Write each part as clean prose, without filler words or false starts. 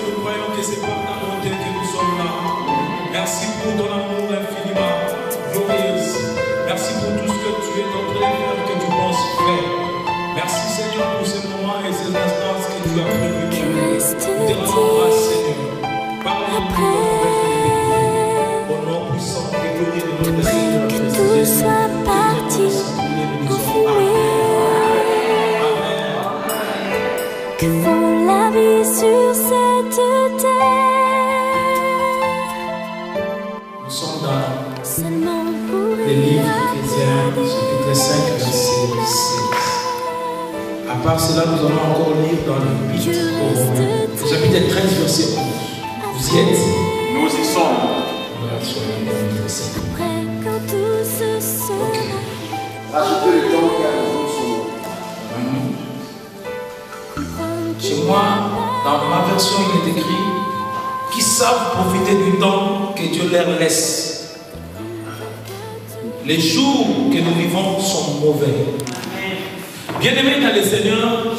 nous croyons que c'est par ta bonté que nous sommes là. Merci pour ton amour infiniment glorieuse. Merci pour tout ce que tu es en train de faire, que tu penses faire. Merci Seigneur pour ces moments et ces instants que tu as prévus. Nous te rendons grâce Seigneur. Parle-nous au nom puissant et glorieux de notre Seigneur. Que tout soit parti en fumée. Que vaut la vie sur cette terre? Nous sommes dans Seulement pour les livres chrétiens, chapitre 5, verset 16. À part cela, nous allons encore lire dans l'Épître aux Romains, chapitre 13, verset 11. Vous y êtes? Nous y sommes. Voilà, soyez bénis. après quand tout se sera. Rajoutez le temps car nous sommes. Chez moi, dans ma version, il est écrit qui savent profiter du temps que Dieu leur laisse. Les jours que nous vivons sont mauvais. Bien-aimés dans le Seigneur,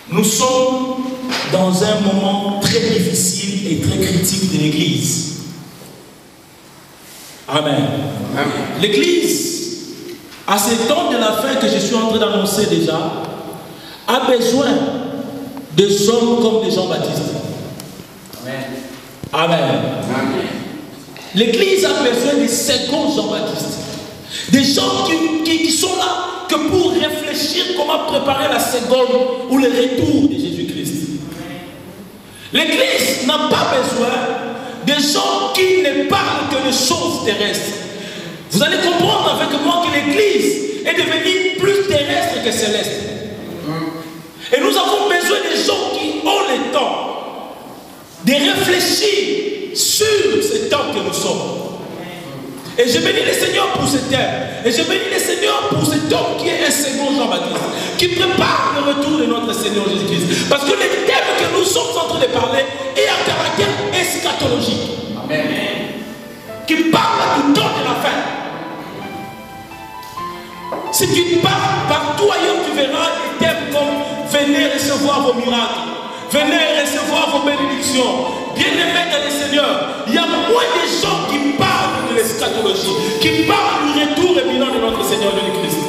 nous sommes dans un moment très difficile et très critique de l'Église. Amen. L'Église, à ce temps de la fin que je suis en train d'annoncer déjà, a besoin des hommes comme des Jean-Baptiste. Amen. L'Église a besoin des seconds Jean-Baptiste. Des gens qui sont là que pour réfléchir comment préparer la seconde ou le retour de Jésus-Christ. L'Église n'a pas besoin de gens qui ne parlent que de choses terrestres. Vous allez comprendre avec moi que l'Église est devenue plus terrestre que céleste. Et nous avons besoin de gens qui ont le temps de réfléchir sur ce temps que nous sommes. Et je bénis le Seigneur pour ce thème. Et je bénis le Seigneur pour cet homme qui est un second Jean-Baptiste, qui prépare le retour de notre Seigneur Jésus-Christ. Parce que le thème que nous sommes en train de parler est à caractère eschatologique. Amen. Qui parle du temps de la fin. Si tu pars partout ailleurs, tu verras des thèmes comme venez recevoir vos miracles, venez recevoir vos bénédictions. Bien-aimés dans le Seigneur, il y a moins de gens qui parlent de l'eschatologie, qui parlent du retour éminent de notre Seigneur Jésus-Christ.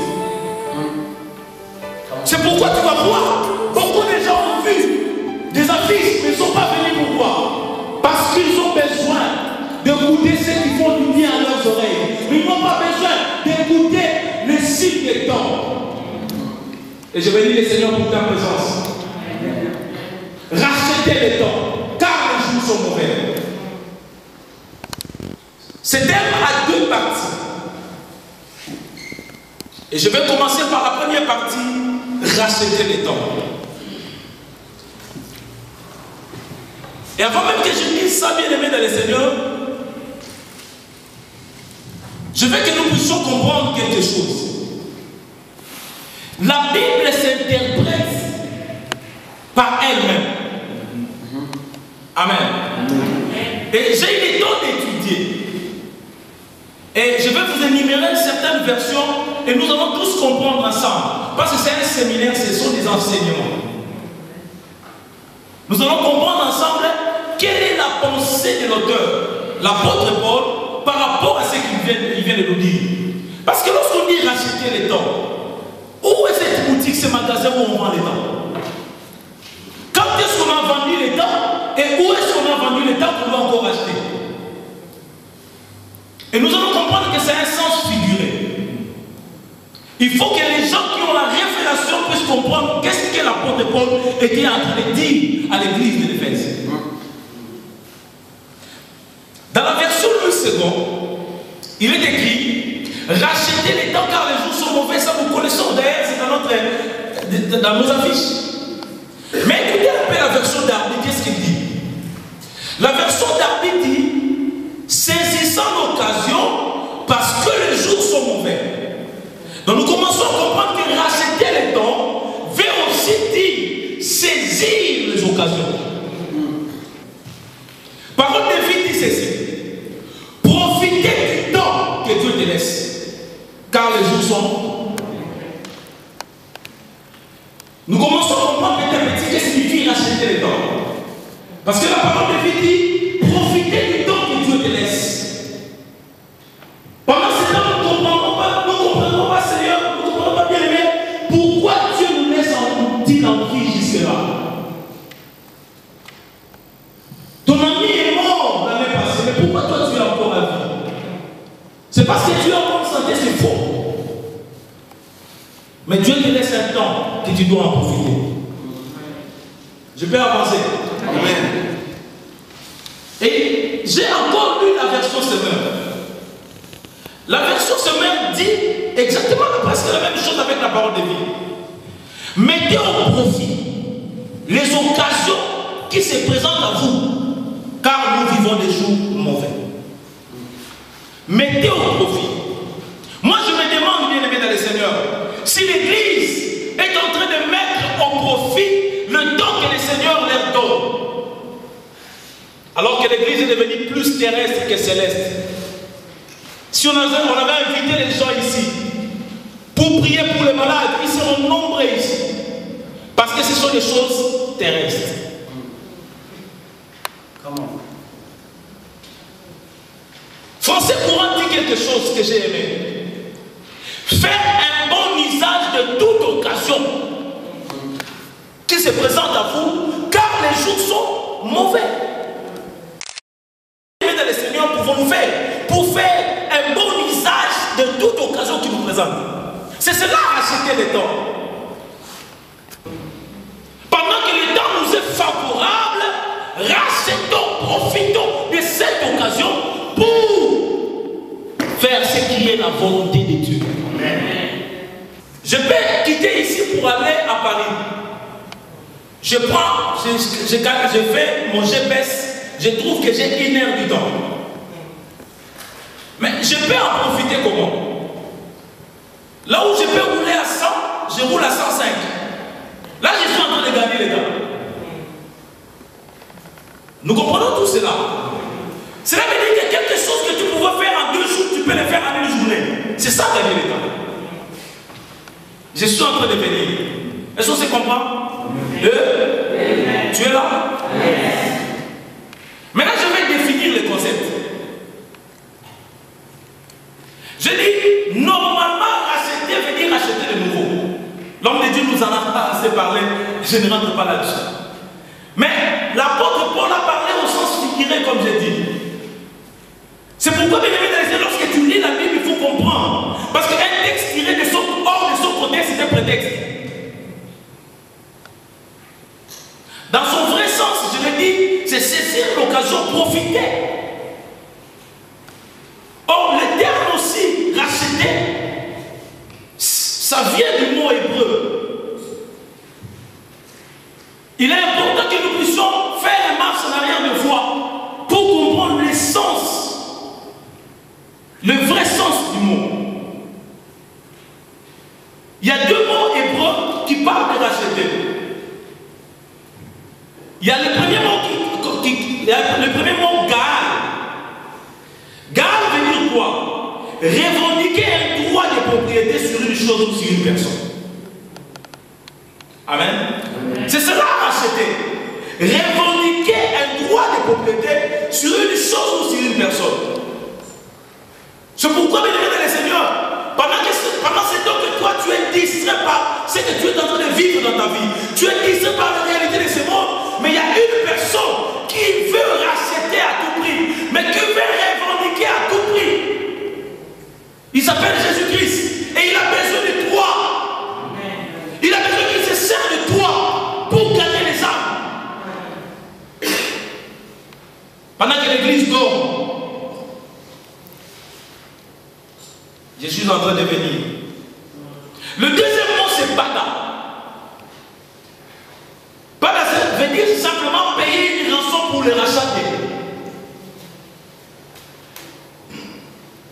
C'est pourquoi tu vas voir, beaucoup de gens ont vu des affiches, mais ne sont pas venus pour voir. Parce qu'ils ont besoin d'écouter ceux qui font du bien à leurs oreilles. Ils n'ont pas besoin d'écouter les signes des temps. Et je bénis le Seigneur pour ta présence. Rachetez les temps, car les jours sont mauvais. Ce thème a deux parties. Et je vais commencer par la première partie, racheter les temps. Et avant même que je dise ça, bien aimé dans le Seigneur, je veux que nous puissions comprendre quelque chose. La Bible s'interprète par elle-même. Amen. Et j'ai eu le temps d'étudier. Et je vais vous énumérer certaines versions et nous allons tous comprendre ensemble. Parce que c'est un séminaire, ce sont des enseignements. Nous allons comprendre ensemble quelle est la pensée de l'auteur, l'apôtre Paul, par rapport à ce qu'il vient de nous dire. Parce que lorsqu'on dit racheter les temps, où est cette boutique, ce magasin où on vend les temps? Quand est-ce qu'on a vendu les temps? Et où est-ce qu'on a vendu les temps qu'on va encore acheter? Et nous allons comprendre que c'est un sens figuré. Il faut que les gens qui ont la révélation puissent comprendre qu'est-ce que l'apôtre Paul était en train de dire à l'église de l'Éphèse. Dans la version Louis II, il est écrit rachetez les temps car les jours sont mauvais. Ça vous connaissons d'ailleurs, c'est dans nos affiches. Mais écoutez un peu la version d'Arby, qu'est-ce qu'il dit? La version d'Arby dit saisissant l'occasion parce que les jours sont mauvais. Donc nous commençons à comprendre que racheter les temps veut aussi dire saisir les occasions. Parole de vie dit ceci. Profitez du temps que Dieu te laisse. Car les jours sont. Nous commençons à comprendre petit à petit ce que signifie racheter les temps. Parce que la parole de Dieu dit, profitez du temps que Dieu te laisse. Pendant ce temps, nous ne comprenons pas, Seigneur, nous ne comprenons pas, bien aimé, pourquoi Dieu nous laisse en vie jusque-là. Ton ami est mort l'année passée, mais pourquoi toi tu es encore à vie? C'est parce que tu es en bonne santé, c'est faux. Mais Dieu te laisse un temps que tu dois en profiter. Je peux avancer. Amen. Et j'ai encore lu la version Semeur. La version Semeur dit exactement presque la même chose avec la parole de vie. Mettez au profit les occasions qui se présentent à vous, car nous vivons des jours mauvais. Mettez au profit. Moi je me demande, bien aimé dans le Seigneur, si l'Église est en train de mettre au profit le temps que le Seigneur leur donne, alors que l'Église est devenue plus terrestre que céleste. Si on avait invité les gens ici pour prier pour les malades, ils seront nombreux ici, parce que ce sont des choses terrestres. Comment? Français courant dit quelque chose que j'ai aimé. Faire un bon usage de toute occasion qui se présente à vous, car les jours sont mauvais. Dans le Seigneur, pouvons-nous faire pour faire un bon usage de toute occasion qui nous présente? C'est cela, racheter le temps. Pendant que le temps nous est favorable, rachetons, profitons de cette occasion pour faire ce qui est la volonté de Dieu. Amen. Je peux quitter ici pour aller à Paris. Je fais mon GPS, je trouve que j'ai 1 heure du temps. Mais je peux en profiter comment? Là où je peux rouler à 100, je roule à 105. Là, je suis en train de gagner les temps. Nous comprenons tout cela. Cela veut dire que quelque chose que tu pouvais faire en 2 jours, tu peux le faire en 1 journée. C'est ça gagner les temps. Je suis en train de venir. Est-ce qu'on se comprend? Tu es là? Maintenant, je vais définir le concept. Je dis, normalement, racheter veut dire acheter de nouveau. L'homme de Dieu nous en a assez parlé, je ne rentre pas là-dessus. Mais l'apôtre Paul a parlé au sens figuré, comme j'ai dit. C'est pourquoi, bien aimé, lorsque tu lis la Bible, il faut comprendre. Parce qu'un texte tiré de hors de son contexte, c'est un prétexte. Dans son vrai sens, je le dis, c'est saisir l'occasion, profiter. Or, le terme aussi, racheter, ça vient du mot hébreu. Il est important que nous puissions faire une marche en arrière de foi pour comprendre l'essence, le vrai sens du mot. Il y a 2 mots hébreux qui parlent de racheter. Il y a le premier mot Gaal. Gaal veut dire quoi? Revendiquer un droit de propriété sur une chose ou sur une personne. Amen. C'est cela racheter. Revendiquer un droit de propriété sur une chose ou sur une personne. C'est pourquoi, bien aimé dans le Seigneur, pendant ce temps que toi tu es distrait par ce que tu es en train de vivre dans ta vie, tu es distrait par la réalité de ce monde, mais il y a une personne qui veut racheter à tout prix, mais qui veut revendiquer à tout prix. Il s'appelle Jésus-Christ et il a besoin de toi. Il a besoin qu'il se sert de toi pour gagner les âmes. Pendant que l'église dort, je suis en train de venir. Le deuxième mot, c'est Pada. Pada, ça veut dire simplement payer une rançon pour le racheter.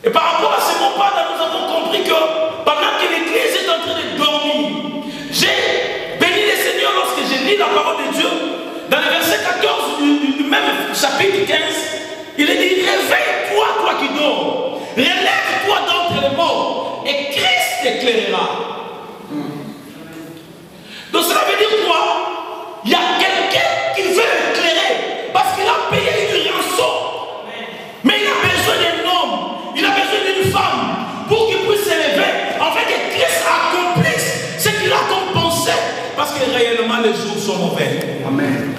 Et par rapport à ce mot Pada, nous avons compris que pendant que l'église est en train de dormir, j'ai béni le Seigneur lorsque j'ai lu la parole de Dieu. Dans le verset 14 du même chapitre 15, il est dit, réveille-toi, toi qui dors. Relève-toi d'entre les morts et Christ t'éclairera. Donc cela veut dire quoi? Il y a quelqu'un qui veut éclairer que réellement les jours sont mauvais. Amen.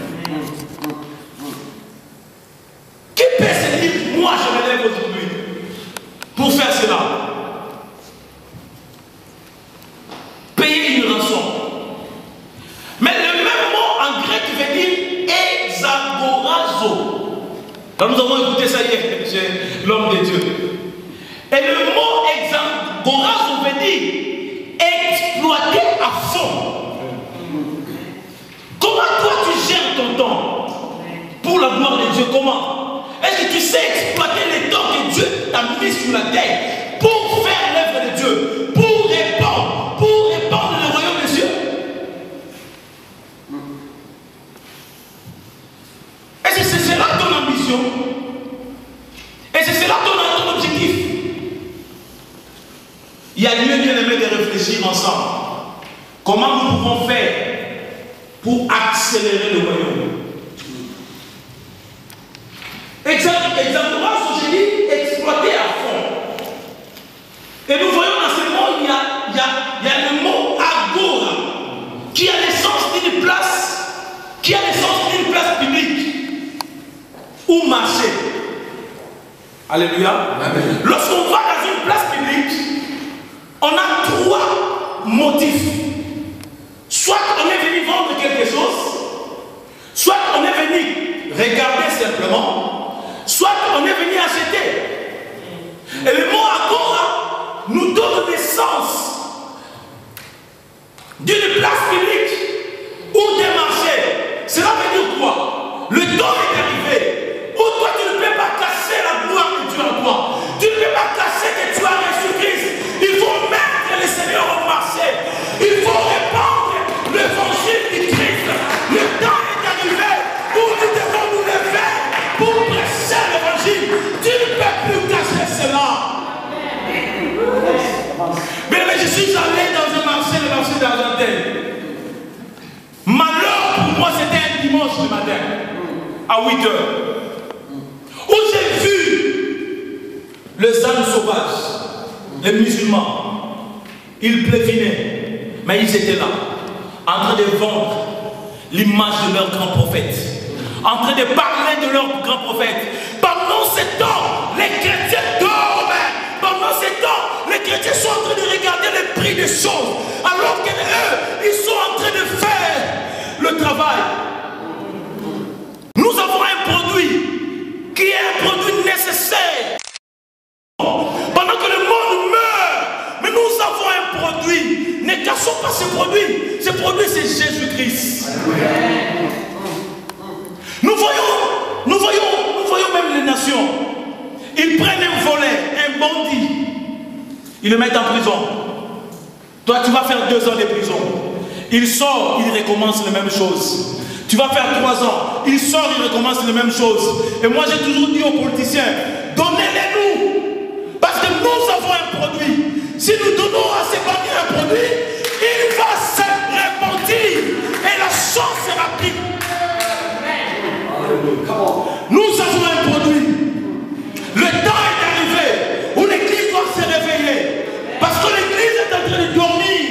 Qui peut se dire, moi je me lève aujourd'hui pour faire cela? Payer une rançon. Mais le même mot en grec veut dire exagorazo. Quand nous avons écouté ça hier chez l'homme de Dieu. Et le mot exagorazo veut dire exploiter à fond. Comment toi tu gères ton temps pour la gloire de Dieu? Comment? Est-ce que tu sais exploiter les temps que Dieu t'a mis sur la terre pour faire l'œuvre de Dieu, pour répandre le royaume des cieux? Est-ce que c'est cela ton ambition? Et c'est cela ton objectif? Il y a lieu bien aimé de réfléchir ensemble. Comment nous pouvons faire pour accélérer le royaume? Exactement ce que j'ai dit, exploiter à fond. Et nous voyons dans ce mot, il y a le mot agora, qui a l'essence d'une place publique ou marché. Alléluia. Amen. Lorsqu'on va dans une place publique, on a trois motifs. Soit on est venu vendre quelque chose, soit on est venu regarder simplement, soit on est venu acheter. Et le mot agora nous donne l'essence d'une place publique ou d'un marché. Cela veut dire quoi? Le temps est arrivé où toi tu ne peux pas casser la gloire de Dieu en toi. Tu ne peux pas casser que tu as reçu Christ. Il faut mettre le Seigneur au marché. Il faut répandre l'évangile du Christ. Le temps est arrivé où nous devons nous lever pour prêcher l'évangile. Tu ne peux plus cacher cela. Mais je suis allé dans un marché, le marché d'Argentine. Malheur pour moi, c'était un dimanche le matin, à 8 h, où j'ai vu les âmes sauvages, les musulmans. Ils plévinaient, mais ils étaient là, en train de vendre l'image de leur grand prophète, en train de parler de leur grand prophète. Pendant ce temps, les chrétiens dorment. Pendant ce temps, les chrétiens sont en train de regarder le prix des choses, alors qu'eux, ils sont en train de faire le travail. Nous avons un produit qui est un produit nécessaire. Pendant que le monde meurt, mais nous avons un produit. Ne cachons pas ce produit. Ce produit, c'est Jésus-Christ. Nous voyons même les nations. Ils prennent un volet, un bandit. Ils le mettent en prison. Toi, tu vas faire 2 ans de prison. Il sort, il recommence les mêmes choses. Tu vas faire 3 ans. Il sort, il recommence les mêmes choses. Et moi, j'ai toujours dit aux politiciens, donnez-les-nous. Parce que nous avons un produit. Si nous donnons à ces bandits un produit, il va se répandre. Et la chance est rapide. Nous avons un produit. Le temps est arrivé où l'église doit se réveiller. Parce que l'église est en train de dormir.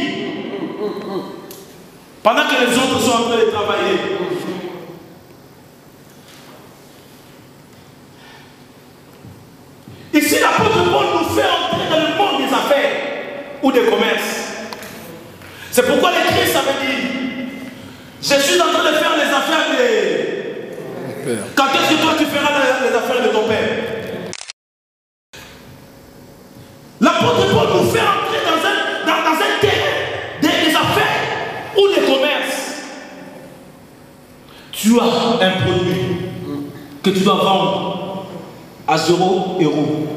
Pendant que les autres sont en train de travailler. Ici, l'apôtre Paul nous fait entrer dans le monde des affaires ou des commerces. C'est pourquoi l'Église avait dit, je suis en train de faire les affaires de... Quand est-ce que toi tu feras les affaires de ton père? L'apôtre Paul nous fait entrer dans un terrain des affaires ou des commerces. Tu as un produit que tu dois vendre à 0 €.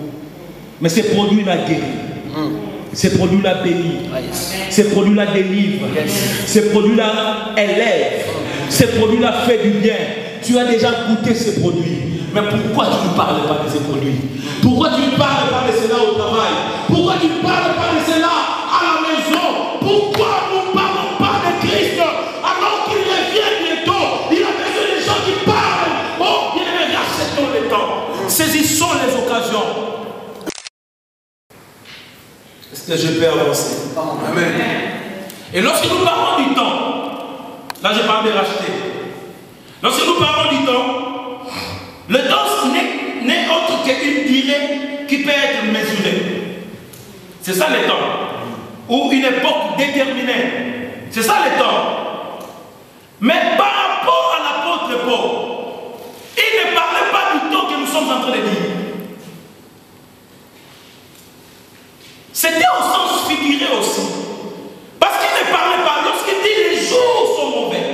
Mais ce produit-là guérit. Ce produit-là bénit. Ce produit-là délivre. Ce produit-là élève. Ce produit-là fait du bien. Tu as déjà goûté ce produit. Mais pourquoi tu ne parles pas de ces produits? Pourquoi tu ne parles pas de cela au travail? Pourquoi tu ne parles pas de cela à la maison? Pourquoi nous ne parlons pas de Christ alors qu'il revient bientôt? Il a besoin des gens qui parlent. Oh, bien aimé, acceptons le temps. Saisissons les occasions. Est-ce que je peux avancer? Amen. Et lorsque nous parlons du temps, Là, je parle de racheter. Lorsque nous parlons du temps, le temps n'est autre qu'une durée qui peut être mesurée. C'est ça le temps. Ou une époque déterminée. C'est ça le temps. Mais par rapport à l'apôtre Paul, il ne parlait pas du temps que nous sommes en train de dire. C'était au sens figuré aussi. Parce qu'il ne parlait pas. Lorsqu'il dit les jours sont mauvais,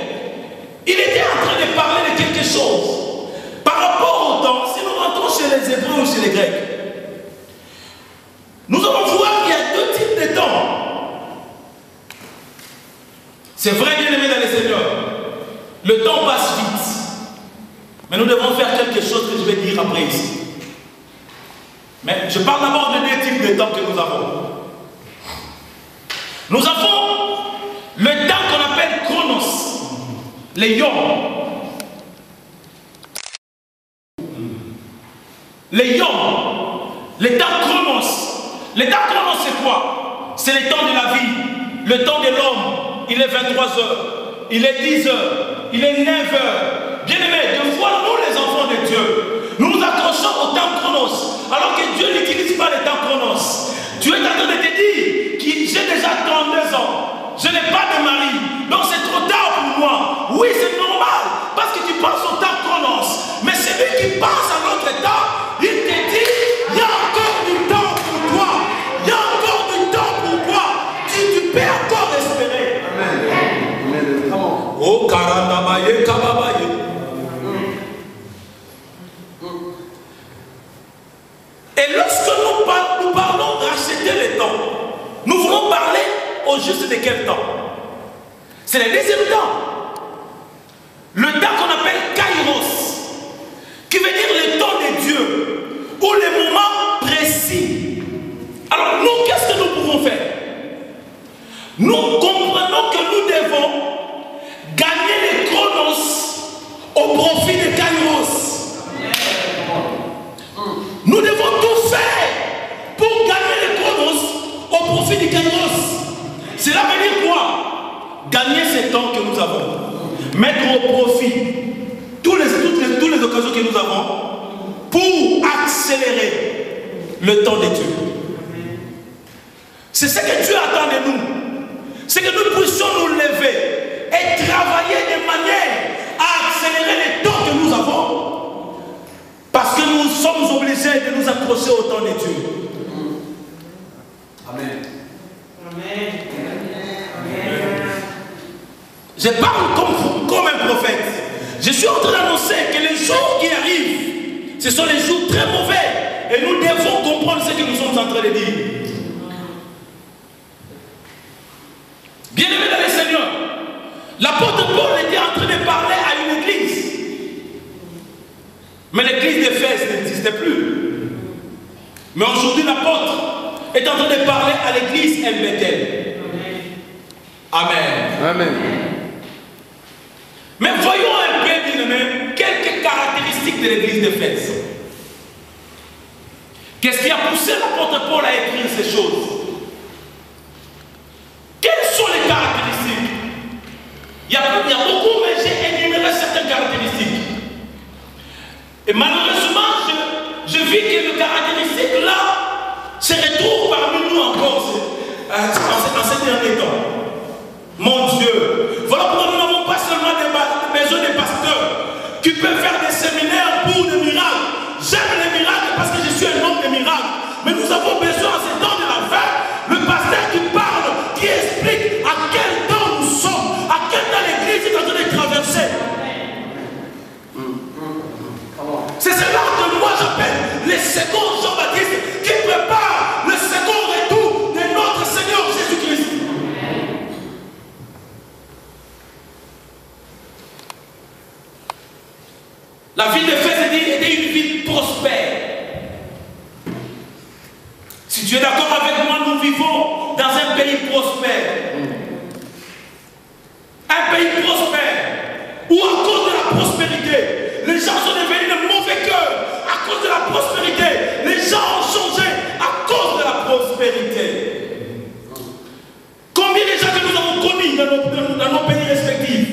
il était en train de parler de quelque chose. Par rapport au temps, si nous rentrons chez les Hébreux ou chez les Grecs, nous allons voir qu'il y a deux types de temps. C'est vrai, bien aimé dans les Seigneurs, le temps passe vite. Mais nous devons faire quelque chose que je vais dire après ici. Mais je parle d'abord de deux types de temps que nous avons. Nous avons le temps qu'on appelle chronos, les yom. Les yom, le temps chronos. Le temps chronos c'est quoi? C'est le temps de la vie, le temps de l'homme. Il est 23 heures, il est 10 heures, il est 9 heures. Bien aimé, deux fois nous les enfants de Dieu, nous nous accrochons au temps chronos, alors que Dieu n'utilise pas le temps chronos. Dieu est en train de te dire que j'ai déjà 32 ans, je n'ai pas de mari, donc c'est trop tard pour moi. Oui, c'est normal, parce que tu penses au temps chronos. Mais celui qui pense à l'autre temps, il te dit, il y a encore du temps pour toi, il y a encore du temps pour toi, tu peux encore espérer. Amen. Oh, Karanabaye, Kababaye. Et lorsque nous parlons de racheter le temps, nous voulons parler au juste de quel temps? C'est le deuxième temps. Le temps qu'on appelle Kairos, qui veut dire le temps de Dieu, ou le moment précis. Alors nous, qu'est-ce que nous pouvons faire? Nous comprenons que nous devons gagner les chronos au profit de Kairos. Nous devons tout faire pour gagner les chronos au profit du kairos. Cela veut dire quoi? Gagner ce temps que nous avons. Mettre au profit toutes les occasions que nous avons pour accélérer le temps de Dieu. C'est ce que Dieu attend de nous. C'est que nous puissions nous lever et travailler de manière à accélérer le temps que nous avons. Parce que nous sommes obligés de nous accrocher au temps de Dieu. Amen. Amen. Je parle comme un prophète. Je suis en train d'annoncer que les jours qui arrivent, ce sont les jours très mauvais. Et nous devons comprendre ce que nous sommes en train de dire. Bien-aimés dans le Seigneur, l'apôtre Paul était en train de parler à une église. Mais l'église d'Éphèse n'existait plus. Mais aujourd'hui, l'apôtre est en train de parler à l'église Bethel. Amen. Amen. Mais voyons un peu, bien-aimés, quelques caractéristiques de l'église d'Éphèse. Qu'est-ce qui a poussé l'apôtre Paul à écrire ces choses? Quelles sont les caractéristiques? Il y a beaucoup, mais j'ai énuméré certaines caractéristiques. Et malheureusement, je vis que les caractéristiques-là se retrouvent parmi nous encore en ces derniers temps. Mon Dieu, voilà pourquoi nous n'avons pas seulement des maisons de pasteurs qui peuvent faire des séminaires pour des miracles. J'aime les miracles parce que je suis un homme de miracles. Mais nous avons besoin, en ces temps de la fin, le pasteur qui parle, qui explique à quel temps nous sommes, à quel temps l'église est en train de traverser. C'est cela que moi j'appelle les seconds Jean-Baptiste qui préparent le second retour de notre Seigneur Jésus-Christ. La ville d'Éphèse était une ville prospère. Si tu es d'accord avec moi, nous vivons dans un pays prospère. Un pays prospère où à cause de la prospérité, les gens sont devenus de mauvais cœurs. À cause de la prospérité, les gens ont changé à cause de la prospérité. Combien de gens que nous avons connus dans nos pays respectifs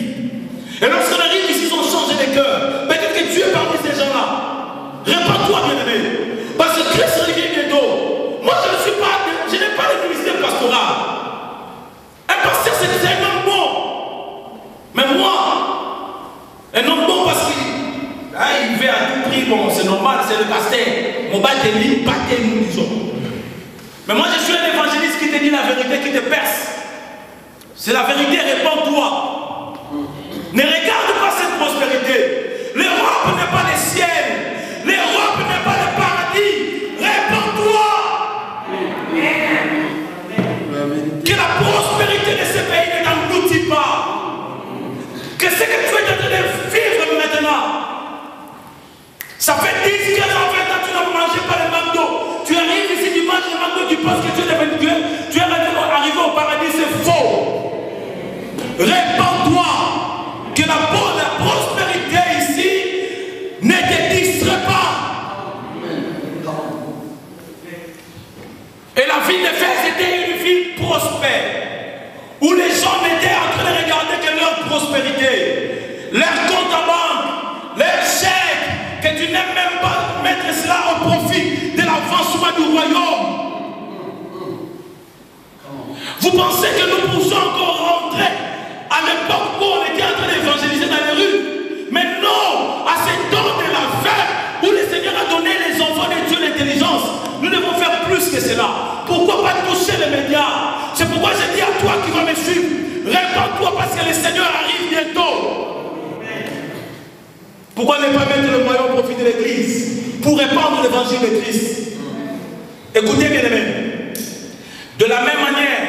normal, c'est le pasteur. Mon bas te lit, pas tes nous disons. Mais moi je suis un évangéliste qui te dit la vérité, qui te perce. C'est la vérité, réponds-toi. Ne regarde pas cette prospérité. L'Europe n'est pas le ciel. L'Europe n'est pas le paradis. Réponds-toi. Que la prospérité de ce pays ne t'engloutit pas. Que ce que tu es en train de vivre maintenant, ça fait 10, 15 ans, 20 ans, tu n'as mangé pas le McDo. Tu arrives ici, tu manges le McDo, tu penses que tu es devenu Dieu. Tu es arrivé au paradis, c'est faux. Répands-toi. Que la prospérité ici ne te distrait pas. Et la ville d'Éphèse était une ville prospère, où les gens étaient en train de regarder que leur prospérité, leur compte en banque, leur chèque, que tu n'aimes même pas mettre cela au profit de l'avancement du royaume. Vous pensez que nous pouvons encore rentrer à l'époque où on était en train d'évangéliser dans les rues? Mais non, à ce temps de la fin où le Seigneur a donné les enfants de Dieu l'intelligence, nous devons faire plus que cela. Pourquoi pas toucher les médias? C'est pourquoi je dis à toi qui vas me suivre, répands-toi parce que le Seigneur arrive bientôt. Pourquoi ne pas mettre le moyen au profit de l'Église pour répandre l'évangile de Christ? Écoutez bien aimés, de la même manière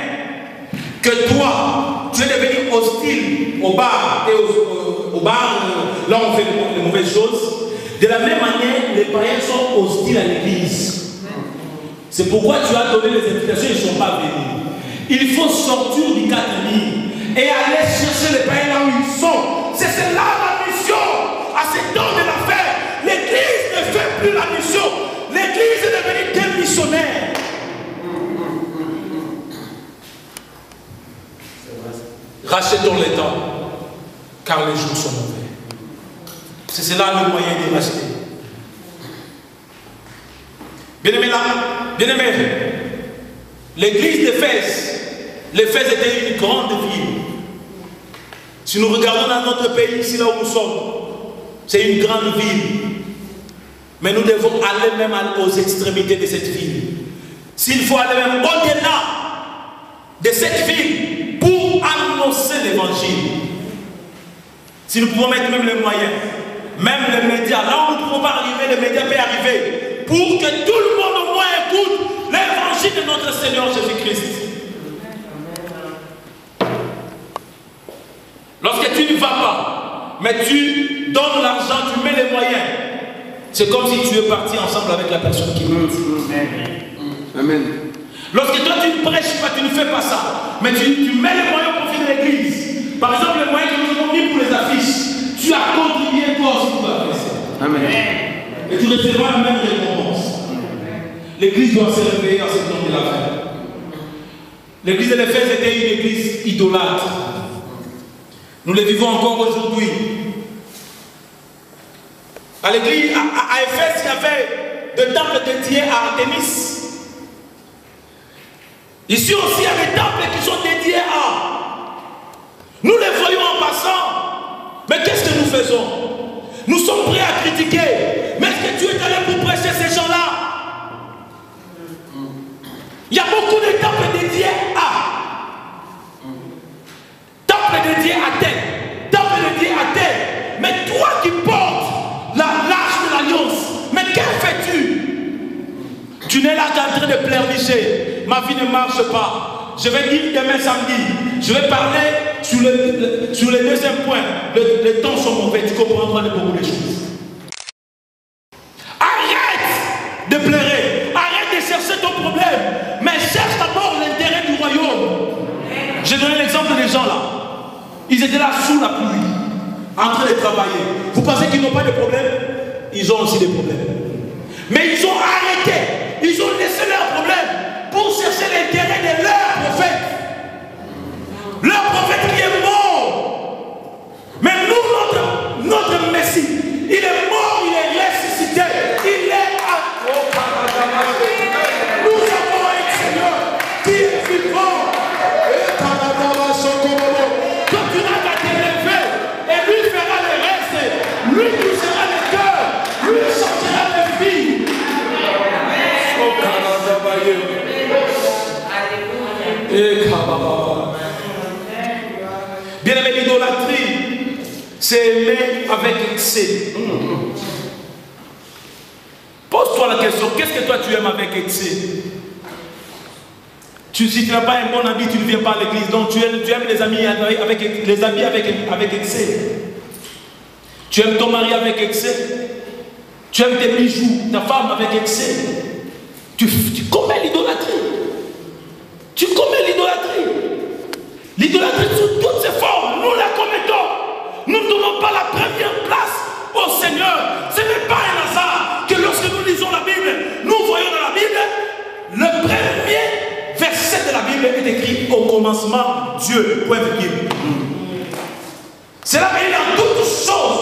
que toi, tu es devenu hostile au bar et au bar, là on fait les mauvaises choses. De la même manière, les païens sont hostiles à l'église. C'est pourquoi tu as donné les invitations, ils ne sont pas venus. Il faut sortir du cadre et aller chercher les païens là où ils sont. C'est là la mission. À ce temps de la fin, l'église ne fait plus la mission. L'église est devenue des missionnaires. Rachetons les temps, car les jours sont mauvais. C'est cela le moyen de racheter. Bien-aimés là, bien-aimés, l'église d'Éphèse, l'Éphèse était une grande ville. Si nous regardons dans notre pays, ici là où nous sommes, c'est une grande ville. Mais nous devons aller même aux extrémités de cette ville. S'il faut aller même au-delà de cette ville pour annoncer l'évangile. Si nous pouvons mettre même les moyens, même les médias, là où nous ne pouvons pas arriver, les médias peuvent arriver, pour que tout le monde au moins écoute l'évangile de notre Seigneur Jésus-Christ. Lorsque tu ne vas pas, mais tu donnes l'argent, tu mets les moyens, c'est comme si tu es parti ensemble avec la personne qui meurt. Amen. Lorsque toi tu ne prêches pas, tu ne fais pas ça, mais tu mets les moyens au profit de l'église. Par exemple, les moyens que nous avons mis pour les affiches, tu as contribué toi aussi pour la faire ça. Amen. Et tu recevras la même récompense. L'église doit se réveiller en ce temps de la fin. L'église de l'Éphèse était une église idolâtre. Nous le vivons encore aujourd'hui. À l'église, à Éphèse, il y avait des temples dédiés à Artémis. Ici aussi, il y a des temples qui sont dédiés à. Nous les voyons en passant. Mais qu'est-ce que nous faisons? Nous sommes prêts à critiquer. Mais est-ce que tu es allé pour prêcher ces gens-là? Il y a beaucoup de temples dédiés à. Temples dédiés à tel. Temples dédiés à tel. Mais toi qui portes l'arche de l'alliance, mais que fais-tu? Tu n'es là qu'en train de pleurnicher. Ma vie ne marche pas. Je vais dire demain samedi. Je vais parler sur le deuxième point. Les temps sont mauvais. Tu comprendras beaucoup de choses. Arrête de pleurer. Arrête de chercher ton problème. Mais cherche d'abord l'intérêt du royaume. J'ai donné l'exemple des gens là. Ils étaient là sous la pluie, en train de travailler. Vous pensez qu'ils n'ont pas de problème? Ils ont aussi des problèmes. Mais ils ont arrêté. Ils ont laissé leurs problèmes pour chercher l'intérêt de leur prophète. Leur prophète qui est mort. Mais nous, notre Messie, il est mort, il est ressuscité. Il est à... Nous avons un Seigneur qui est vivant. Quand tu n'as qu'à t'élever, et lui fera le reste. Lui touchera le cœur. Lui changera le Bien aimé, l'idolâtrie, c'est aimer avec excès. Pose-toi la question, qu'est-ce que toi tu aimes avec excès? Si tu n'as pas un bon ami, tu ne viens pas à l'église. Donc tu aimes les amis avec excès. Tu aimes ton mari avec excès. Tu aimes tes bijoux, ta femme avec excès. Tu commets l'idolâtrie. Tu commets l'idolâtrie. L'idolâtrie sous toutes ses formes, nous la commettons. Nous ne donnons pas la première place au Seigneur. Ce n'est pas un hasard que lorsque nous lisons la Bible, nous voyons dans la Bible, le premier verset de la Bible est écrit au commencement Dieu. Point virgule. C'est là qu'il y a toutes choses.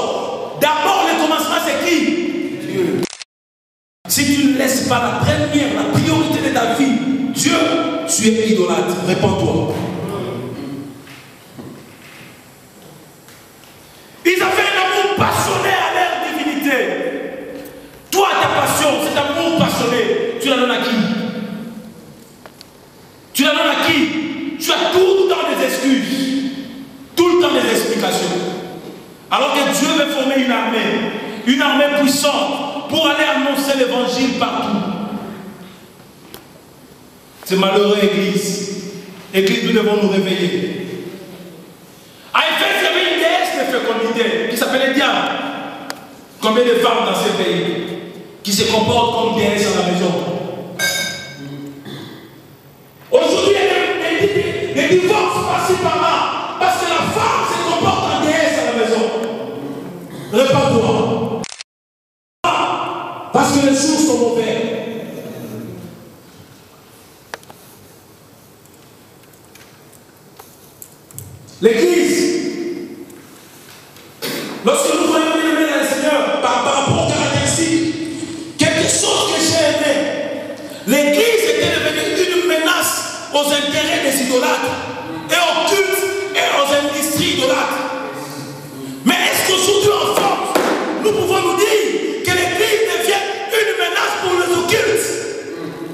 D'abord, le commencement, c'est qui? Dieu. Si tu ne laisses pas la première, la priorité de ta vie, Dieu, tu es idolâtre. Réponds-toi. Ils avaient un amour passionné à leur divinité. Toi, ta passion, cet amour passionné, tu la donnes à qui? Tu la donnes à qui? Tu as tout le temps des excuses, tout le temps des explications. Alors que Dieu veut former une armée puissante pour aller annoncer l'évangile partout. C'est malheureux, Église. Église, nous devons nous réveiller. À Éphèse, il y avait une déesse de fécondité qui s'appelait Diane. Combien de femmes dans ce pays qui se comportent comme déesse à la maison? Aujourd'hui, il y a des divorces par-ci par-là parce que la femme se comporte en déesse à la maison. Répands-toi. Parce que les jours sont mauvais. L'Église, lorsque nous voyons bien le Seigneur par rapport aux caractéristiques, quelque chose que j'ai aimé, l'Église était devenue une menace aux intérêts des idolâtres et aux cultes et aux industries idolâtres. Mais est-ce qu'aujourd'hui en France, nous pouvons nous dire que l'Église devient une menace pour les occultes?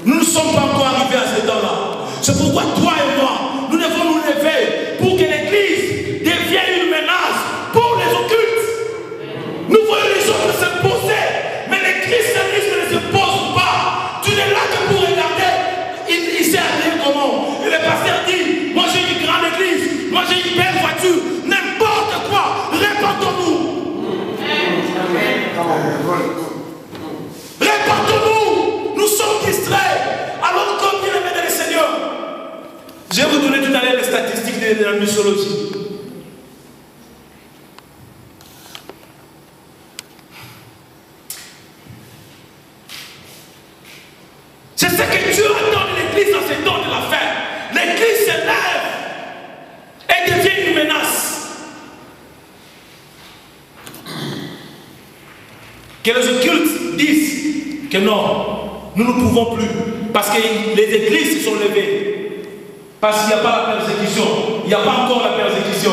Nous ne sommes pas encore arrivés à ce temps-là. C'est pourquoi toi et moi, nous devons nous lever pour que l'Église devienne une menace pour les occultes. Nous voyons les autres s'imposer, mais les christianismes ne s'imposent pas. Tu n'es là que pour regarder. Il sait rien comment. Et le pasteur dit, moi j'ai une grande église, moi j'ai une belle voiture, n'importe quoi, répandons-nous. Répandons-nous. Nous sommes distraits. Alors comme bien aimé dans le Seigneur, je vais vous donner tout à l'heure les statistiques de la mythologie. C'est ce que Dieu attend de l'Église dans ces temps de la fin. L'Église s'élève et devient une menace. Que les occultes disent que non, nous ne pouvons plus. Parce que les églises se sont levées. Parce qu'il n'y a pas la persécution. Il n'y a pas encore la persécution.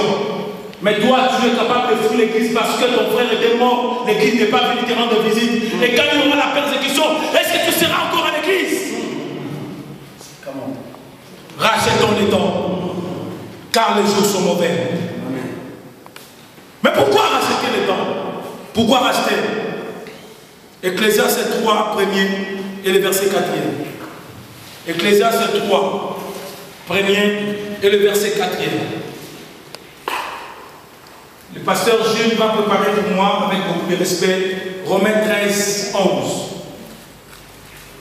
Mais toi, tu es capable de fuir l'église parce que ton frère était mort. L'église n'est pas venue te rendre visite. Et quand il y aura la persécution, est-ce que tu seras encore à l'église? Rachetons les temps. Car les jours sont mauvais. Mais pourquoi racheter les temps? Pourquoi racheter? Ecclésiaste 3, premier et le verset 4e. Ecclésiaste 3, premier et le verset 4e. Le pasteur Jules va préparer pour moi, avec beaucoup de respect, Romains 13, 11.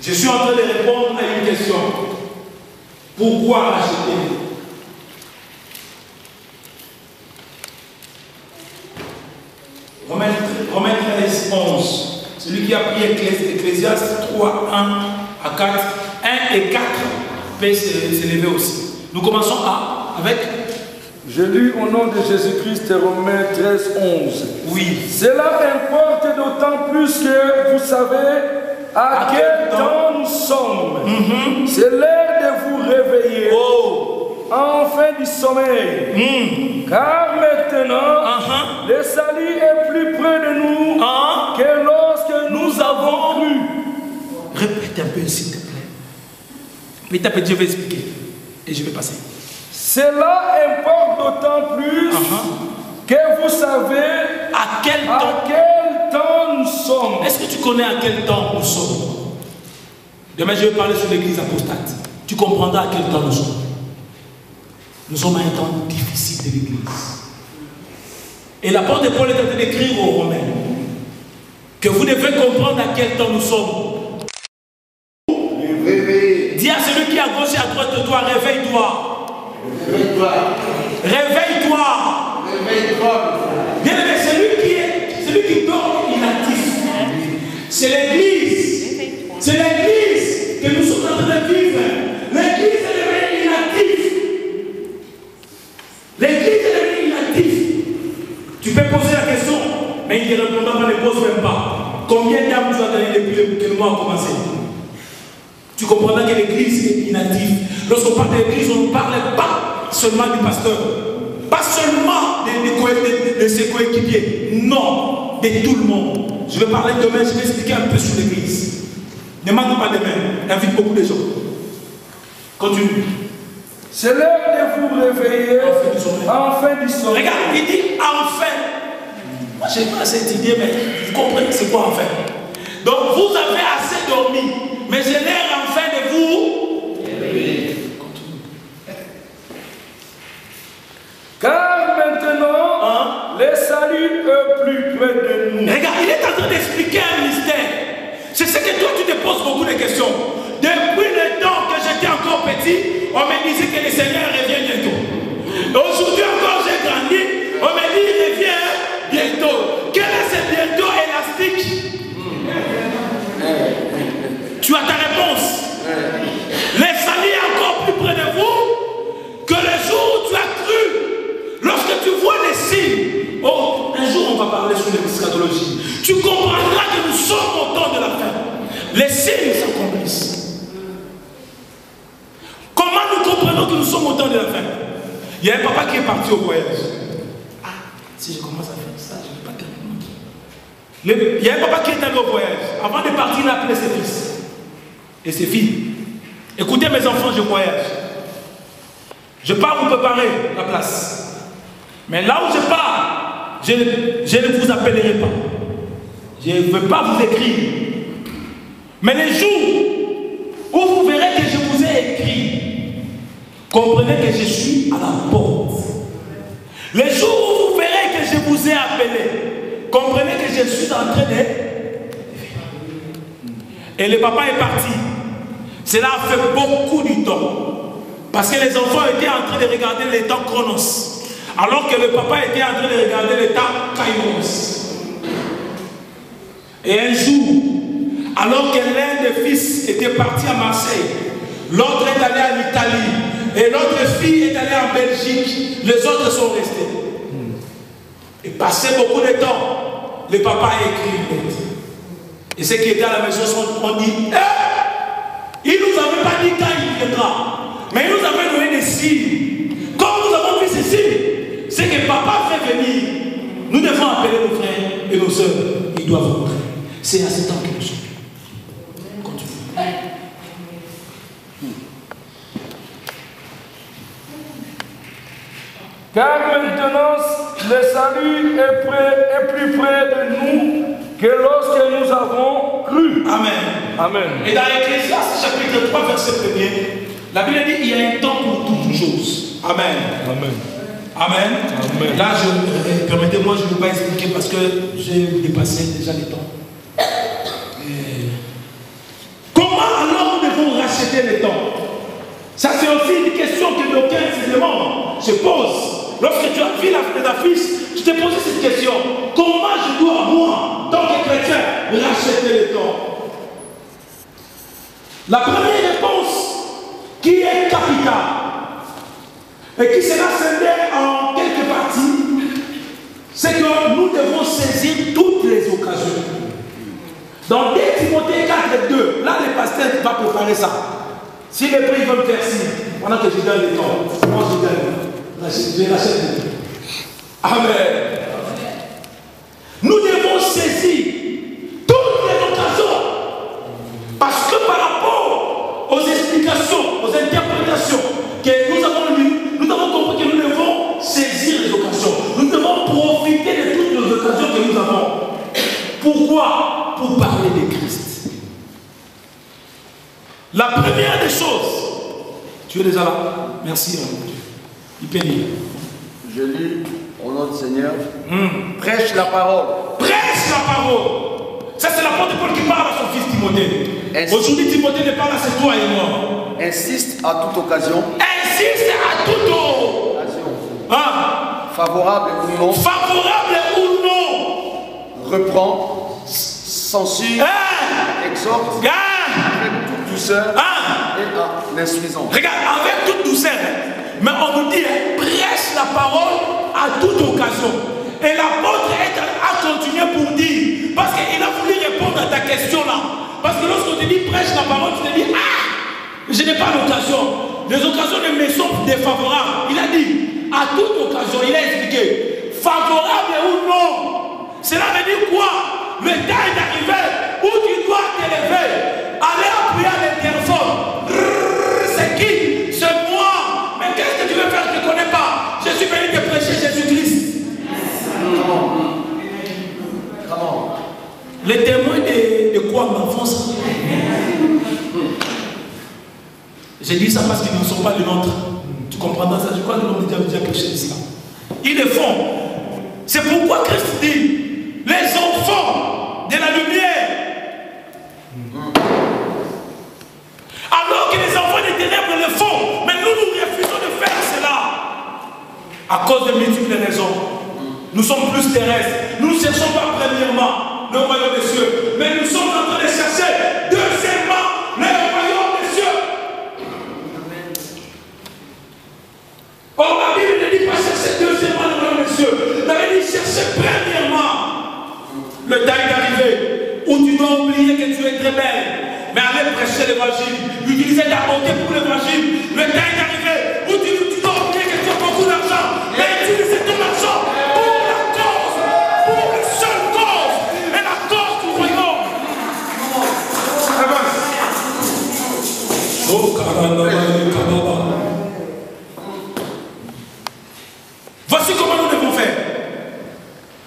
Je suis en train de répondre à une question. Pourquoi racheter? Romains 13, 11. Celui qui a pris Ecclésiaste 3, 1 à 4. 1 et 4 peut s'élever aussi. Nous commençons avec... Je lis au nom de Jésus-Christ Romains 13, 11. Oui. Cela importe d'autant plus que vous savez à quel temps nous sommes. C'est l'heure de vous réveiller. Enfin du sommeil. Car maintenant, le salut est plus près de nous que lorsque nous avons cru. Répète un peu s'il te plaît. Petit à petit, je vais expliquer. Et je vais passer. Cela importe d'autant plus que vous savez à quel temps nous sommes. Est-ce que tu connais à quel temps nous sommes? Demain, je vais parler sur l'église apostate. Tu comprendras à quel temps nous sommes. Nous sommes à un temps difficile de l'église. Et l'apôtre Paul est en train d'écrire aux Romains que vous devez comprendre à quel temps nous sommes. Dis à celui qui est à gauche et à droite de toi, réveille-toi. Réveille-toi. Bien aimé, celui qui dort inactif. C'est l'église. C'est l'église que nous sommes en train de vivre. L'église est devenue inactive. L'église est devenue inactive. Tu peux poser la question, mais il ne répondra pas, ne pose même pas. Combien d'âmes tu as donné depuis que le mois a commencé? Tu comprendras que l'église est inactive. Lorsqu'on parle de l'église, on ne parle pas seulement du pasteur, pas seulement de ses coéquipiers, non, de tout le monde. Je vais parler demain, je vais expliquer un peu sur l'église. Ne manque pas demain, j'invite beaucoup de gens. Continue. C'est l'heure de vous réveiller enfin du sommeil. Regarde, il dit enfin. Moi, je n'ai pas cette idée, mais vous comprenez c'est quoi enfin? Donc, vous avez assez dormi, mais c'est l'heure enfin de vous réveiller. Car maintenant, le salut est plus près de nous. Regarde, il est en train d'expliquer un mystère. C'est ce que toi, tu te poses beaucoup de questions. Depuis le temps que j'étais encore petit, on me disait que le Seigneur revient bientôt. Aujourd'hui encore, j'ai grandi, on me dit il revient bientôt. Quel est ce bientôt élastique? Tu as ta réponse. Le salut est encore plus près de vous que le jour où tu as cru. Lorsque tu vois les signes, oh, un jour on va parler sur l'eschatologie. Tu comprendras que nous sommes au temps de la fin. Les signes s'accomplissent. Comment nous comprenons que nous sommes au temps de la fin? Il y a un papa qui est parti au voyage. Ah, si je commence à faire ça, je ne vais pas terminer. Il y a un papa qui est allé au voyage. Avant de partir, il a appelé ses fils et ses filles. Écoutez mes enfants, je voyage. Je pars vous préparer la place. Mais là où je pars, je ne vous appellerai pas. Je ne veux pas vous écrire. Mais les jours où vous verrez que je vous ai écrit, comprenez que je suis à la porte. Les jours où vous verrez que je vous ai appelé, comprenez que je suis en train de... Et le papa est parti. Cela a fait beaucoup du temps. Parce que les enfants étaient en train de regarder le temps Chronos. Alors que le papa était en train de regarder le temps Kairos. Et un jour, alors que l'un des fils était parti à Marseille, l'autre est allé en Italie, et l'autre fille est allée en Belgique, les autres sont restés. Et passé beaucoup de temps, le papa a écrit une lettre. Et ceux qui étaient à la maison ont dit, il ne nous avait pas dit quand il viendra, mais il nous avait donné des signes. Comme nous avons vu ces signes, c'est que papa fait venir. Nous devons appeler nos frères et nos soeurs. Ils doivent rentrer. C'est à ce temps que nous sommes. Continue. Car maintenant, le salut est plus près de nous que lorsque nous avons cru. Amen. Amen. Et dans Ecclésiaste chapitre 3, verset 1er, la Bible dit qu'il y a un temps pour toutes choses. Amen. Amen. Amen. Amen. Là, permettez-moi, je ne vais pas expliquer parce que j'ai dépassé déjà les temps. Comment alors nous devons racheter le temps? Ça, c'est aussi une question que d'aucuns se demandent, se posent. Lorsque tu as vu ta fils, tu t'es posé cette question. Comment je dois, moi, tant que chrétien, racheter le temps? La première réponse, qui est capitale, et qui sera scindée en quelques parties, c'est que nous devons saisir toutes les occasions. Dans 2 Timothée 4:2, là le pasteur va préparer ça. Si les prix veulent faire ci, pendant que je donne le temps, moi je donne, je rachète. Amen. Nous devons saisir toutes les occasions. Parce que par rapport aux explications, aux interprétations que nous avons lues, nous avons La première des choses, tu es déjà là. Merci. Il peut lire. Je lis au nom du Seigneur. Prêche la parole. Prêche la parole. Ça, c'est l'apôtre Paul qui parle à son fils Timothée. Aujourd'hui, Timothée ne parle à c'est toi et moi. Insiste à toute occasion. Insiste à toute occasion. Favorable ou non. Favorable ou non. Reprend, censure, exhorte, avec toute douceur et à l'insuffisance. Regarde, avec toute douceur. Mais on nous dit, prêche la parole à toute occasion. Et l'apôtre a continué pour dire, parce qu'il a voulu répondre à ta question là. Parce que lorsqu'on te dit prêche la parole, tu te dis, je n'ai pas l'occasion. Les occasions ne me sont défavorables. Il a dit, à toute occasion, il a expliqué, favorable ou non. Cela veut dire quoi? Le temps est arrivé où tu dois t'élever, aller appuyer à l'interphone. C'est qui? C'est moi. Mais qu'est-ce que tu veux faire? Je ne connais pas. Je suis venu te prêcher Jésus-Christ. Les témoins de quoi, ma France? J'ai dit ça parce qu'ils ne sont pas les nôtres. Tu comprendras ça? Je crois que l'homme déjà prêché ça. Ils le font. C'est pourquoi Christ dit, les enfants de la lumière. Alors que les enfants des ténèbres le font, mais nous refusons de faire cela. À cause de multiples raisons. Nous sommes plus terrestres. Nous ne cherchons pas premièrement le royaume des cieux, mais nous sommes en train de chercher deuxièmement le royaume des cieux. Or la Bible ne dit pas chercher deuxièmement le royaume des cieux. La Bible dit chercher premièrement. Le temps est arrivé où tu dois oublier que tu es très belle, mais aller prêcher l'évangile, utiliser ta bonté pour l'évangile. Le temps est arrivé où tu dois oublier que tu as beaucoup d'argent, mais utiliser ton argent pour la cause, pour la seule cause, et la cause du royaume. Voici comment nous devons faire.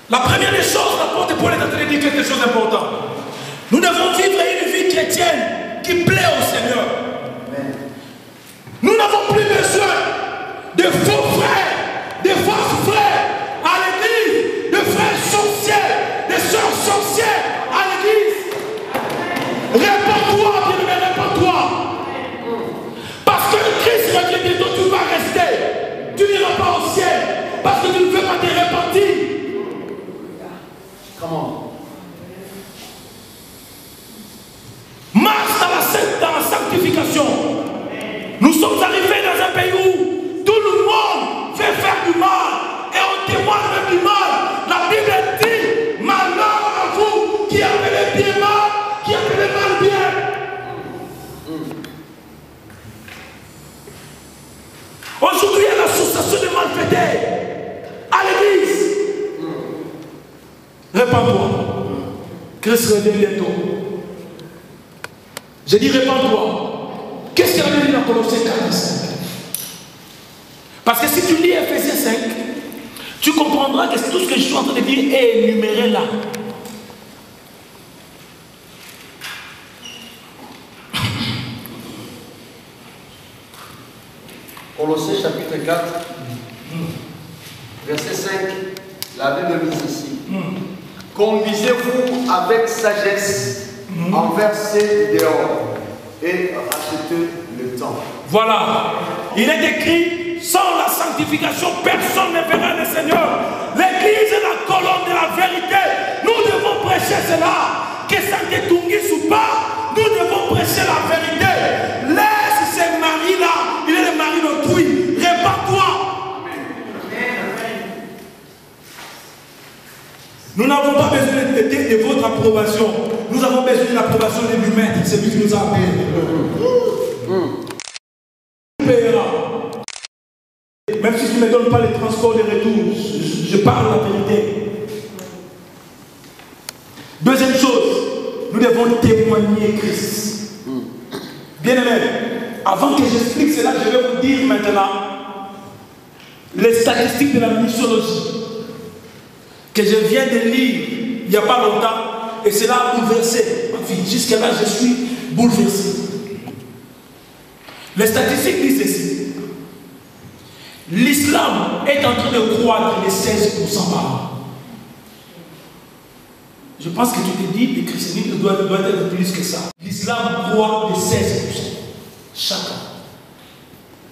La première des choses, l'apôtre Paul est en train de dire quelque chose d'important. Nous devons vivre une vie chrétienne qui plaît au Seigneur. Nous n'avons plus besoin de faux frères, de fausses frères à l'église, de frères sorciers, de sœurs sorcières à l'église. Répands-toi, bien-aimé, répands-toi. Parce que le Christ revient bientôt, tu vas rester. Tu n'iras pas au ciel parce que tu ne veux pas te repentir. Comment? Marche dans la sanctification. Nous sommes arrivés dans un pays où tout le monde veut faire du mal et on témoigne même du mal. La Bible dit, malheur à vous qui appelez bien mal, qui appelez mal bien. Aujourd'hui, il y a l'association des malfaiteurs à l'église. Répands-toi. Christ revient bientôt. J'ai dit répands-toi. Qu'est-ce qu'il a dit dans Colossiens 4? Parce que si tu lis Ephésiens 5, tu comprendras que tout ce que je suis en train de dire est énuméré là. Colossiens chapitre 4, verset 5, la Bible dit ici. Conduisez-vous avec sagesse envers ceux dehors et rachetez le temps. Voilà. Il est écrit, sans la sanctification, personne ne verra le Seigneur. L'église est la colonne de la vérité. Nous devons prêcher cela. Que ça ne t'ungisse ou pas, nous devons prêcher la vérité. Laisse ce mari-là, il est le mari d'autrui. Répands-toi. Nous n'avons pas besoin de votre approbation. Nous avons besoin de l'approbation de lui-même. C'est lui qui nous a appelés. Même si tu ne me donnes pas les transports de retour, je parle la vérité. Deuxième chose, nous devons témoigner Christ. Bien aimé, avant que j'explique cela, je vais vous dire maintenant les statistiques de la missiologie que je viens de lire il n'y a pas longtemps, et cela a bouleversé ma vie. Jusqu'à là, je suis bouleversé. Les statistiques disent ceci. L'islam est en train de croître de 16% par an. Je pense que tu te dis que le christianisme doit être plus que ça. L'islam croît de 16% chaque an.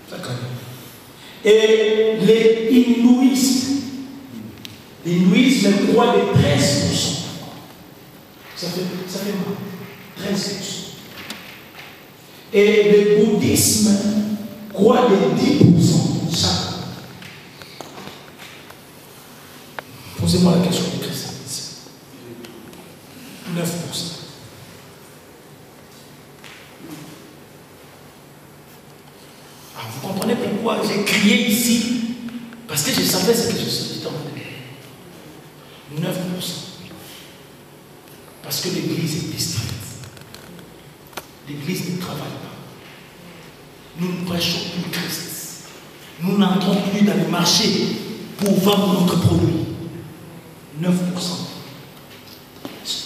Chaque année. Et les l'hindouisme croît de 13%. Ça fait mal. 13%. Et le bouddhisme croît de 10% chaque an. Posez-moi la question du christianisme. 9%. Ah, vous comprenez pourquoi j'ai crié ici? Parce que je savais ce que je suis en train de dire. 9%. Parce que l'église est distraite. L'église ne travaille pas. Nous ne prêchons plus Christ. Nous n'entrons plus dans les marchés pour vendre notre produit. 9%.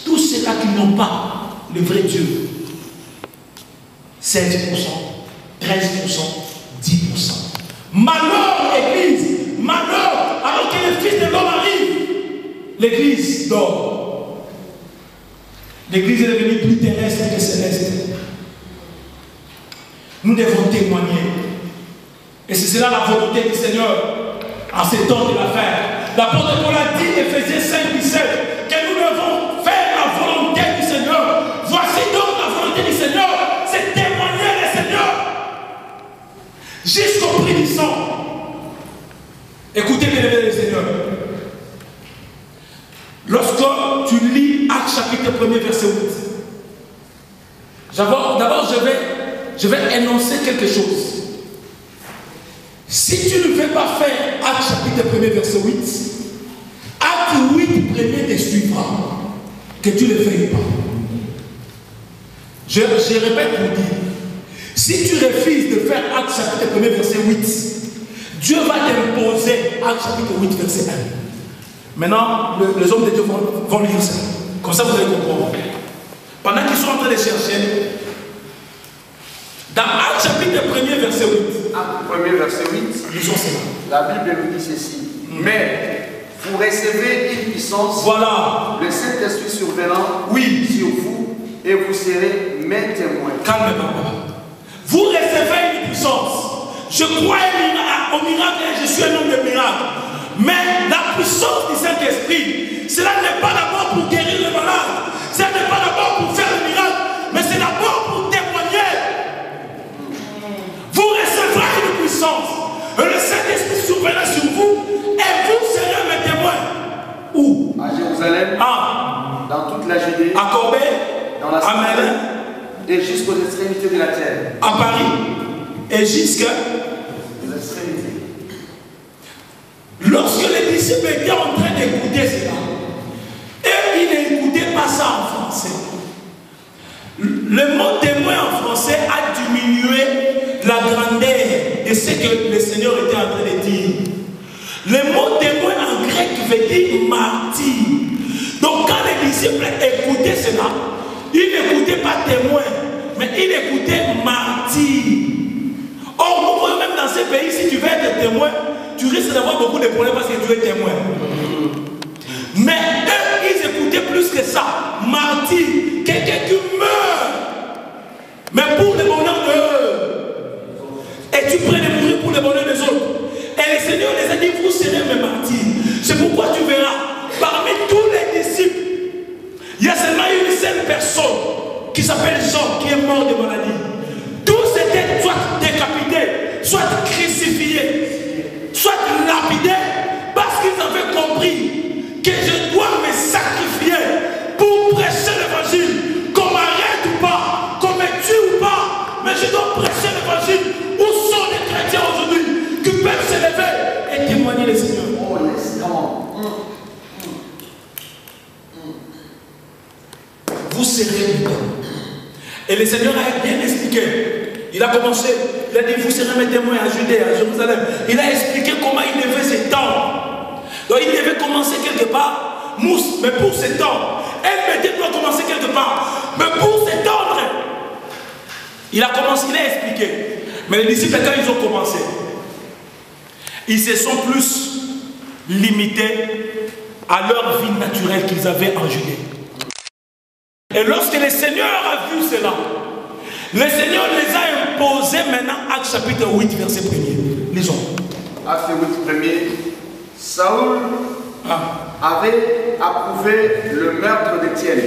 Tous ceux-là qui n'ont pas le vrai Dieu, 16%, 13%, 10%. Malheur, Église, malheur, alors que le Fils de l'homme arrive, l'Église dort. L'Église est devenue plus terrestre que céleste. Nous devons témoigner. Et c'est cela la volonté du Seigneur en ces temps de la fin. L'apôtre Paul a dit, Éphésiens 5, 17, que nous devons faire la volonté du Seigneur. Voici donc la volonté du Seigneur, c'est témoigner le Seigneur jusqu'au prix du sang. Écoutez bien le Seigneur. Lorsque tu lis Actes chapitre 1er verset 8, d'abord je vais énoncer quelque chose. Si tu ne veux pas faire Actes chapitre 1er verset 8, Acte 8 premier te suivra, que tu ne le veuilles pas. Je répète pour dire, si tu refuses de faire Acte chapitre 1er verset 8, Dieu va t'imposer Acte chapitre 8 verset 1. Maintenant, les hommes de Dieu vont lire ça. Comme ça, vous allez comprendre. Pendant qu'ils sont en train de chercher, dans Acte chapitre 1er verset 8. Acte 1er verset 8. Lisons cela. La Bible nous dit ceci. Mais vous recevez une puissance. Voilà. Le Saint-Esprit survenant sur vous et vous serez mes témoins. Calmez-vous. Vous recevez une puissance. Je crois au miracle et je suis un homme de miracle. Mais la puissance du Saint-Esprit, cela n'est pas d'abord pour guérir le malade. Ce n'est pas d'abord pour faire le miracle. Mais c'est d'abord pour témoigner. Vous recevrez une puissance. Et le Saint-Esprit surviendra sur vous. Et vous serez mes témoins. Où? À Jérusalem. Dans toute la Judée. À Corbet. Dans la Samarie. Et jusqu'aux extrémités de la terre. À Paris. Et jusqu'à les extrémités. Lorsque les disciples étaient en train d'écouter cela, et ils n'écoutaient pas ça en français. Le mot témoin en français a diminué la grandeur de ce que le Seigneur était en train de dire. Le mot témoin en grec veut dire martyr. Donc quand les disciples écoutaient cela, ils n'écoutaient pas témoin, mais ils écoutaient martyr. Or, nous voyons même dans ces pays, si tu veux être témoin, tu risques d'avoir beaucoup de problèmes parce que tu es témoin. Mais eux, ils écoutaient plus que ça. Martyr, quelqu'un qui meurt, mais pour le bonheur d'eux. Et tu prends de mourir pour le bonheur des autres. Et le Seigneur les a dit, vous serez mes martyrs. C'est pourquoi tu verras, parmi tous les disciples, il y a seulement une seule personne qui s'appelle Jean, qui est mort de maladie. Tous étaient soit décapités, soit crucifiés, soit lapidés, parce qu'ils avaient compris que je dois me sacrifier pour prêcher l'évangile, qu'on m'arrête ou pas, qu'on me tue ou pas, mais je dois prêcher l'évangile. Où sont les chrétiens aujourd'hui qui peuvent se lever et témoigner le Seigneur? Oh, vous serez mes témoins. Et le Seigneur a bien expliqué. Il a commencé, il a dit, vous serez mes témoins à Judée, à Jérusalem. Il a expliqué comment il devait s'étendre. Donc il devait commencer quelque part, mousse, mais pour s'étendre. Elle doit commencer quelque part, mais pour s'étendre. Il a commencé, il a expliqué. Mais les disciples, quand ils ont commencé, ils se sont plus limités à leur vie naturelle qu'ils avaient en Judée. Et lorsque le Seigneur a vu cela, le Seigneur les a imposés maintenant, Actes chapitre 8, verset 1er. Lisons. Acte 8, 1er. Saül avait approuvé le meurtre d'Étienne.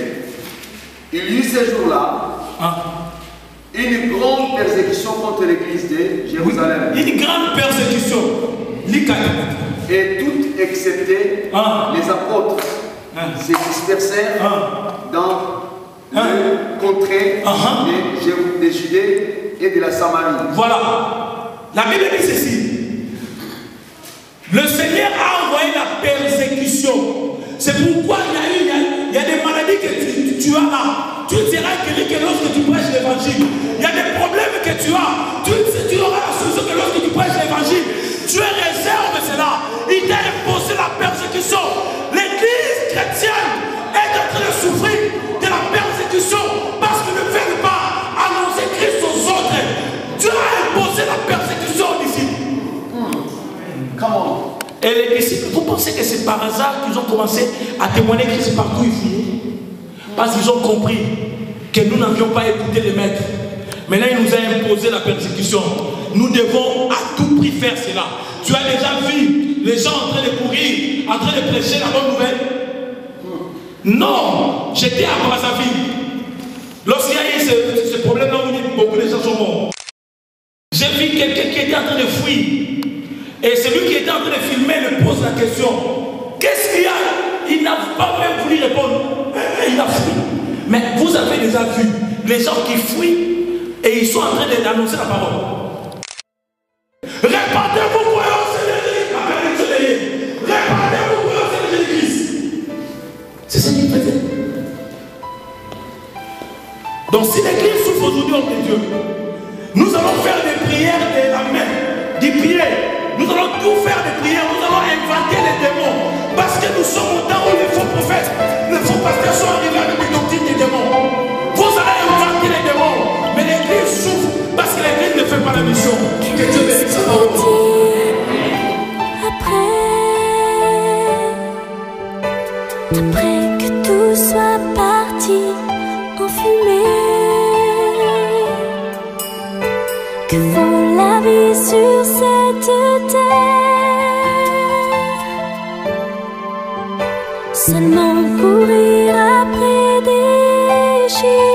Il y eut ces jours-là une grande persécution contre l'église de Jérusalem. Une grande persécution. Et toutes excepté les apôtres se dispersèrent dans les contrées de Judée et de la Samarie. Voilà. La Bible dit ceci. Le Seigneur a envoyé la persécution. C'est pourquoi il y a des maladies que tu as là. Tu ne seras guéri que lorsque tu prêches l'évangile. Il y a des problèmes que tu as. Tu auras la solution que lorsque tu prêches l'évangile. Tu es réserve de cela. Il t'a imposé la persécution. L'église chrétienne est en train de souffrir de la persécution parce qu'ils ne veulent pas annoncer Christ aux autres. Dieu a imposé la persécution aux disciples. Comment? Et les disciples, vous pensez que c'est par hasard qu'ils ont commencé à témoigner Christ partout ils fuyaient? Parce qu'ils ont compris que nous n'avions pas écouté les maîtres. Maintenant, il nous a imposé la persécution. Nous devons à tout prix faire cela. Tu as déjà vu les gens en train de courir, en train de prêcher la bonne nouvelle? Non, j'étais à Brazzaville. Lorsqu'il y a eu ce problème-là où beaucoup de gens sont morts, j'ai vu quelqu'un qui était en train de fuir. Et celui qui était en train de filmer le pose la question. Qu'est-ce qu'il y a? Il n'a pas même voulu répondre. Il a fui. Mais vous avez déjà vu les gens qui fuient et ils sont en train d'annoncer la parole. Répandez-vous, croyons au Seigneur Jésus-Christ. Répandez-vous, croyons au Seigneur Jésus-Christ. C'est ce qu'il faisait. Donc si l'église souffre aujourd'hui en Dieu, nous allons faire des prières de la main, des prières. Nous allons tout faire des prières, nous allons inventer les démons. Parce que nous sommes au temps où les faux prophètes, les faux pasteurs sont arrivés avec des doctrines des démons. Vous allez inventer les démons. Mais l'église souffre parce que l'église ne fait pas la mission. Que Dieu bénisse sa parole. Après que tout soit parti en fumée, que vaut la vie sur cette terre? Seulement courir après des chiens.